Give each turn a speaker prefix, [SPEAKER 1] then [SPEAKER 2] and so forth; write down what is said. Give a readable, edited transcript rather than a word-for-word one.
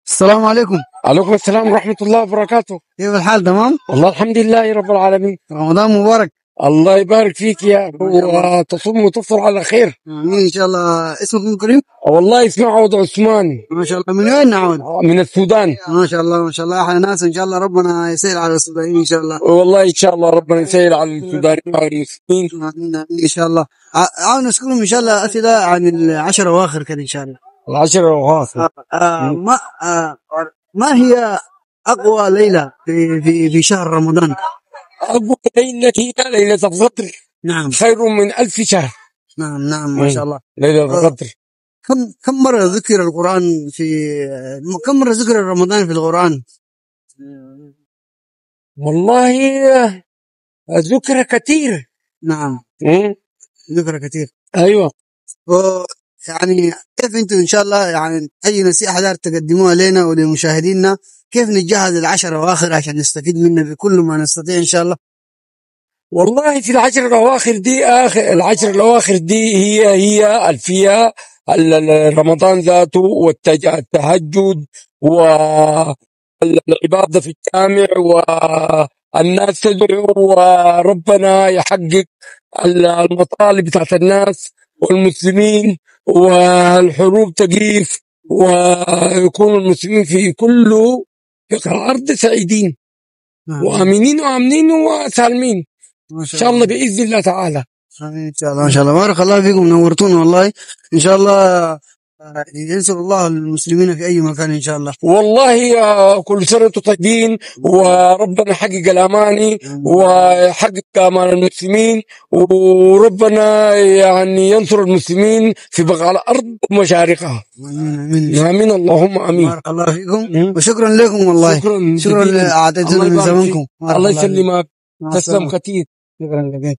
[SPEAKER 1] السلام عليكم.
[SPEAKER 2] عليكم السلام ورحمة الله وبركاته.
[SPEAKER 1] كيف الحال؟ تمام؟
[SPEAKER 2] والله الحمد لله رب العالمين.
[SPEAKER 1] رمضان مبارك.
[SPEAKER 2] الله يبارك فيك يا
[SPEAKER 1] ما شاء الله.
[SPEAKER 2] وتصوم وتفطر على خير.
[SPEAKER 1] امين ان شاء الله. اسمكم كريم؟
[SPEAKER 2] والله اسمه عوض عثمان.
[SPEAKER 1] ما شاء الله. من وين عود؟
[SPEAKER 2] من السودان.
[SPEAKER 1] ما شاء الله ما شاء الله. احلى ناس ان شاء الله. ربنا يسهل على السودانيين ان شاء الله.
[SPEAKER 2] والله ان شاء الله ربنا يسهل على السودانيين والمسلمين.
[SPEAKER 1] آمين آمين ان شاء الله. عاون نسكنهم ان شاء الله اسئله عن العشر اواخر كده ان شاء الله.
[SPEAKER 2] العشر الأواخر.
[SPEAKER 1] ما هي اقوى ليله في شهر رمضان؟
[SPEAKER 2] أقول ليلة هي ليلة القدر.
[SPEAKER 1] نعم.
[SPEAKER 2] خير من 1000 شهر.
[SPEAKER 1] نعم نعم ما شاء الله.
[SPEAKER 2] ليلة القدر.
[SPEAKER 1] كم مرة ذكر القرآن كم مرة ذكر رمضان في القرآن؟
[SPEAKER 2] والله ذكر كثير.
[SPEAKER 1] نعم ذكر كثير.
[SPEAKER 2] أيوة.
[SPEAKER 1] يعني كيف انتم ان شاء الله يعني اي نصيحة دار تقدموها لنا ولمشاهدينا كيف نجهز العشر اواخر عشان نستفيد منها بكل ما نستطيع ان شاء الله؟
[SPEAKER 2] والله في العشر الأواخر دي العشر الأواخر دي هي فيها رمضان ذاته والتهجد والعبادة في الجامع والناس تدعو وربنا يحقق المطالب بتاعت الناس والمسلمين والحروب تقيف ويكون المسلمين في كل الأرض سعيدين وآمنين وآمنين وسالمين
[SPEAKER 1] ما
[SPEAKER 2] إن
[SPEAKER 1] شاء
[SPEAKER 2] شاء الله
[SPEAKER 1] الله.
[SPEAKER 2] بإذن الله تعالى.
[SPEAKER 1] ان شاء الله ما شاء الله. بارك الله فيكم نورتونا والله. ان شاء الله ينصر الله المسلمين في اي مكان ان شاء الله.
[SPEAKER 2] والله كل سنة وانتم طيبين وربنا يحقق الأماني ويحقق آمال المسلمين وربنا يعني ينصر المسلمين في بقاع الأرض ومشارقها.
[SPEAKER 1] امين
[SPEAKER 2] آمين اللهم آمين.
[SPEAKER 1] بارك الله فيكم وشكرا لكم والله. شكرا
[SPEAKER 2] جزيلا.
[SPEAKER 1] اعطيتونا
[SPEAKER 2] الله
[SPEAKER 1] من
[SPEAKER 2] يبارك فيك.
[SPEAKER 1] زمنكم.
[SPEAKER 2] الله يسلمك.
[SPEAKER 1] مع
[SPEAKER 2] تسلم
[SPEAKER 1] السلامة.
[SPEAKER 2] كثير.
[SPEAKER 1] شكرا لك.